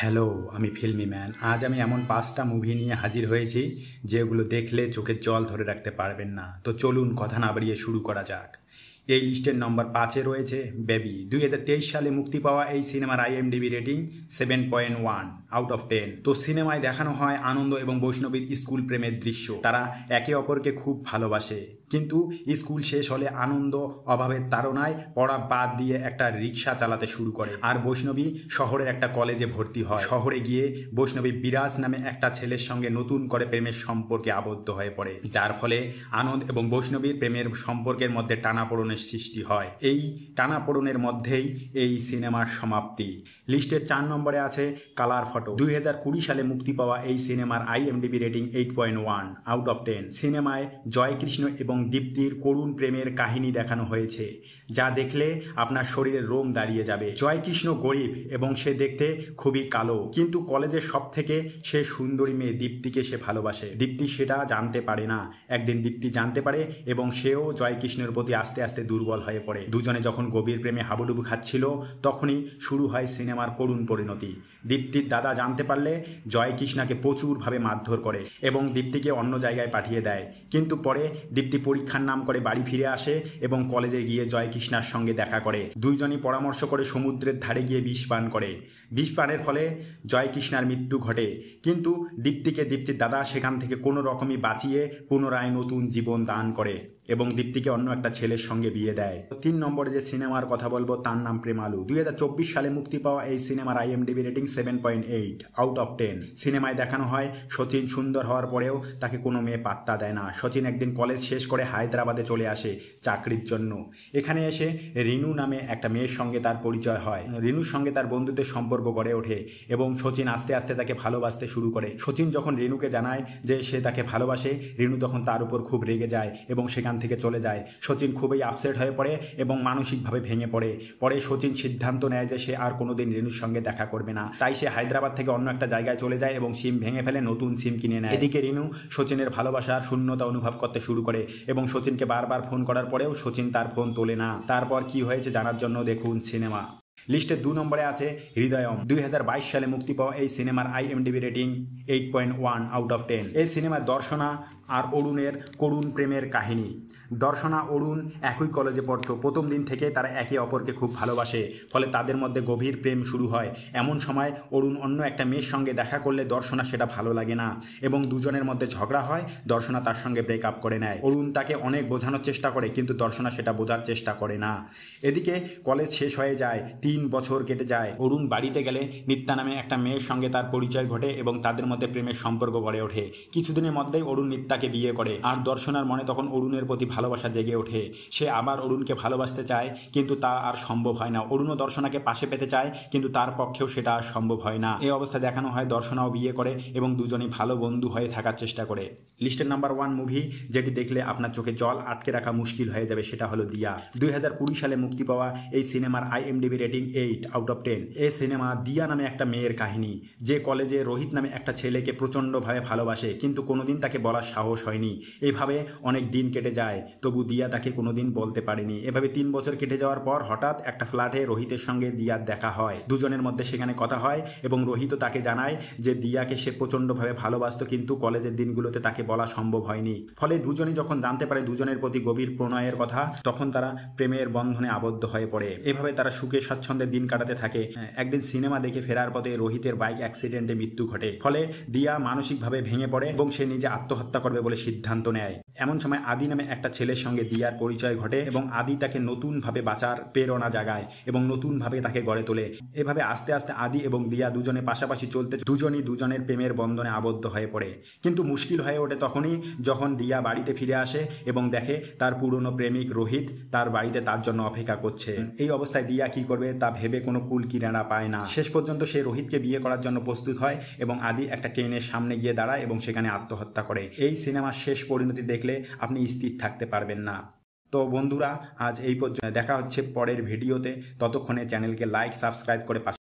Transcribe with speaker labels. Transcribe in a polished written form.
Speaker 1: Hello, আমি filmi man. আজ আমি এমন ৫টা মুভি নিয়ে হাজির হয়েছি যেগুলো দেখলে চোখের জল ধরে রাখতে পারবেন না। তো চলুন কথা না বাড়িয়ে শুরু করা যাক। এই লিস্টের নম্বর ৫-এ রয়েছে বেবি। ২০২৩ সালে মুক্তি পাওয়া এই সিনেমার IMDb রেটিং 7.1 আউট অফ 10। তো সিনেমায় দেখানো হয় আনন্দ এবং বৈষ্ণবীর স্কুল প্রেমের দৃশ্য। তারা একে অপরকে খুব ভালোবাসে, কিন্তু স্কুল শেষ হলে আনন্দ অভাবের তাড়নায় পড়া বাদ দিয়ে একটা রিক্সা চালাতে শুরু করে, আর বৈষ্ণবী শহরের একটা কলেজে ভর্তি হয়। শহরে গিয়ে বৈষ্ণবী বিরাজ নামে একটা ছেলের সঙ্গে নতুন করে প্রেমের সম্পর্কে আবদ্ধ হয়ে পড়ে, যার ফলে আনন্দ এবং বৈষ্ণবীর প্রেমের সম্পর্কের মধ্যে টানাপোড়েনের সৃষ্টি হয়। এই টানাপোড়েনের মধ্যেই এই সিনেমার সমাপ্তি। লিস্টের ৪ নম্বরে আছে কালার ফটো। ২০২০ সালে মুক্তি পাওয়া এই সিনেমার IMDb রেটিং 8.1 আউট অফ 10। সিনেমায় জয়কৃষ্ণ এবং দীপ্তির করুণ প্রেমের কাহিনী দেখানো হয়েছে, যা দেখলে আপনার শরীরের রোম দাঁড়িয়ে যাবে। জয়কৃষ্ণ গরিব এবং সে দেখতে খুবই কালো, কিন্তু কলেজের সব থেকে সে সুন্দরী মেয়ে দীপ্তিকে সে ভালোবাসে। দীপ্তি সেটা জানতে পারে না। একদিন দীপ্তি জানতে পারে এবং সেও জয়কৃষ্ণের প্রতি আস্তে আস্তে দুর্বল হয়ে পড়ে। দুজনে যখন গভীর প্রেমে হাবুডুবু খাচ্ছিল, তখনই শুরু হয় সিনেমার করুণ পরিণতি। দীপ্তির দাদা জানতে পারলে জয়কৃষ্ণাকে প্রচুরভাবে মারধর করে এবং দীপ্তিকে অন্য জায়গায় পাঠিয়ে দেয়। কিন্তু পরে দীপ্তি পরীক্ষার নাম করে বাড়ি ফিরে আসে এবং কলেজে গিয়ে জয়কৃষ্ণার সঙ্গে দেখা করে। দুইজনই পরামর্শ করে সমুদ্রের ধারে গিয়ে বিষ পান করে। বিষ পানের ফলে জয়কৃষ্ণার মৃত্যু ঘটে, কিন্তু দীপ্তিকে দীপ্তির দাদা সেখান থেকে কোনো রকমই বাঁচিয়ে পুনরায় নতুন জীবন দান করে এবং দীপ্তিকে অন্য একটা ছেলের সঙ্গে বিয়ে দেয়। ৩ নম্বরে যে সিনেমার কথা বলবো তার নাম প্রেমালু। ২০২৪ সালে মুক্তি পাওয়া এই সিনেমার IMDb রেটিং 7.8 আউট অফ 10। সিনেমায় দেখানো হয় শচীন সুন্দর হওয়ার পরেও তাকে কোনো মেয়ে পাত্তা দেয় না। শচীন একদিন কলেজ শেষ করে হায়দ্রাবাদে চলে আসে চাকরির জন্য। এখানে এসে রিনু নামে একটা মেয়ের সঙ্গে তার পরিচয় হয়। রিনুর সঙ্গে তার বন্ধুত্বের সম্পর্ক গড়ে ওঠে এবং শচীন আস্তে আস্তে তাকে ভালোবাসতে শুরু করে। শচীন যখন রিনুকে জানায় যে সে তাকে ভালোবাসে, রিনু তখন তার উপর খুব রেগে যায় এবং সেখান থেকে চলে যায়। শচীন খুবই আপসেট হয়ে পড়ে এবং মানসিকভাবে ভেঙে পড়ে। পরে শচীন সিদ্ধান্ত নেয় যে সে আর কোনোদিন রিনুর সঙ্গে দেখা করবে না। তাই সে হায়দ্রাবাদ থেকে অন্য একটা জায়গায় চলে যায় এবং সিম ভেঙে ফেলে নতুন সিম কিনে নেয়। এদিকে রিনু শচীনের ভালোবাসার শূন্যতা অনুভব করতে শুরু করে এবং শচীনকে বারবার ফোন করার পরেও শচীন তার ফোন তোলে না। তারপর কি হয়েছে জানার জন্য দেখুন সিনেমা। লিস্টের ২ নম্বরে আছে হৃদয়ম। ২০২২ সালে মুক্তি পাওয়া এই সিনেমার IMDb রেটিং 8.1 আউট অফ 10। এই সিনেমার দর্শনা আর অরুণের করুণ প্রেমের কাহিনী। দর্শনা অরুণ একই কলেজে পড়তো। প্রথম দিন থেকে তারা একে অপরকে খুব ভালোবাসে, ফলে তাদের মধ্যে গভীর প্রেম শুরু হয়। এমন সময় অরুণ অন্য একটা মেয়ের সঙ্গে দেখা করলে দর্শনা সেটা ভালো লাগে না এবং দুজনের মধ্যে ঝগড়া হয়। দর্শনা তার সঙ্গে ব্রেকআপ করে নেয়। অরুণ তাকে অনেক বোঝানোর চেষ্টা করে, কিন্তু দর্শনা সেটা বোঝার চেষ্টা করে না। এদিকে কলেজ শেষ হয়ে যায়, ৩ বছর কেটে যায়। অরুণ বাড়িতে গেলে নিত্যা নামে একটা মেয়ের সঙ্গে তার পরিচয় ঘটে এবং তাদের মধ্যে প্রেমের সম্পর্ক গড়ে ওঠে। কিছুদিনের মধ্যেই অরুণ নিত্যাকে বিয়ে করে, আর দর্শনার মনে তখন অরুণের প্রতি ভালোবাসা জেগে ওঠে। সে আবার অরুণকে ভালোবাসতে চায়, কিন্তু তা আর সম্ভব হয় না। অরুণও দর্শনাকে পাশে পেতে চায়, কিন্তু তার পক্ষেও সেটা আর সম্ভব হয় না। এই অবস্থা দেখানো হয় দর্শনাও বিয়ে করে এবং দুজনেই ভালো বন্ধু হয়ে থাকার চেষ্টা করে। লিস্টের নাম্বার 1 মুভি যেটি দেখলে আপনার চোখে জল আটকে রাখা মুশকিল হয়ে যাবে, সেটা হলো দিয়া। ২০২০ সালে মুক্তি পাওয়া এই সিনেমার IMDb রেটিং 8 আউট অফ 10। এই সিনেমা দিয়া নামে একটা মেয়ের কাহিনী, যে কলেজে রোহিত নামে একটা ছেলেকে প্রচণ্ডভাবে ভালোবাসে, কিন্তু কোনোদিন তাকে বলার সাহস হয়নি। এইভাবে অনেক দিন কেটে যায়, তবু দিয়া তাকে কোনোদিন বলতে পারেনি। এভাবে ৩ বছর কেটে যাওয়ার পর হঠাৎ একটা ফ্ল্যাটে রোহিতের সঙ্গে দিয়ার দেখা হয়। দুজনের মধ্যে সেখানে কথা হয় এবং রোহিতও তাকে জানায় যে দিয়াকে সে প্রচণ্ডভাবে ভালোবাসত, কিন্তু কলেজের দিনগুলোতে তাকে বলা সম্ভব হয়নি। ফলে দুজনই যখন জানতে পারে দুজনের প্রতি গভীর প্রণয়ের কথা, তখন তারা প্রেমের বন্ধনে আবদ্ধ হয়ে পড়ে। এভাবে তারা সুখে স্বাচ্ছন্দ্যে দিন কাটাতে থাকে। একদিন সিনেমা দেখে ফেরার পথে রোহিতের বাইক অ্যাক্সিডেন্টে মৃত্যু ঘটে। ফলে দিয়া মানসিকভাবে ভেঙে পড়ে এবং সে নিজে আত্মহত্যা করবে বলে সিদ্ধান্ত নেয়। এমন সময় আদি নামে একটা ছেলের সঙ্গে দিয়ার পরিচয় ঘটে এবং আদি তাকে নতুনভাবে বাঁচার প্রেরণা জাগায় এবং নতুনভাবে তাকে গড়ে তোলে। এভাবে আস্তে আস্তে আদি এবং দিয়া দুজনে পাশাপাশি চলতে দুজনই দুজনের প্রেমের বন্ধনে আবদ্ধ হয়ে পড়ে। কিন্তু মুশকিল হয়ে ওঠে তখনই যখন দিয়া বাড়িতে ফিরে আসে এবং দেখে তার পুরনো প্রেমিক রোহিত তার বাড়িতে তার জন্য অপেক্ষা করছে। এই অবস্থায় দিয়া কি করবে তা ভেবে কোনো কুল কিনারা পায় না। শেষ পর্যন্ত সে রোহিতকে বিয়ে করার জন্য প্রস্তুত হয় এবং আদি একটা ট্রেনের সামনে গিয়ে দাঁড়ায় এবং সেখানে আত্মহত্যা করে। এই সিনেমার শেষ পরিণতি দেখলে আপনি স্থির থাকতে পারবেন না। তো বন্ধুরা, আজ এই পর্যন্ত। দেখা হচ্ছে পরের ভিডিওতে। ততক্ষণে চ্যানেলকে লাইক সাবস্ক্রাইব করে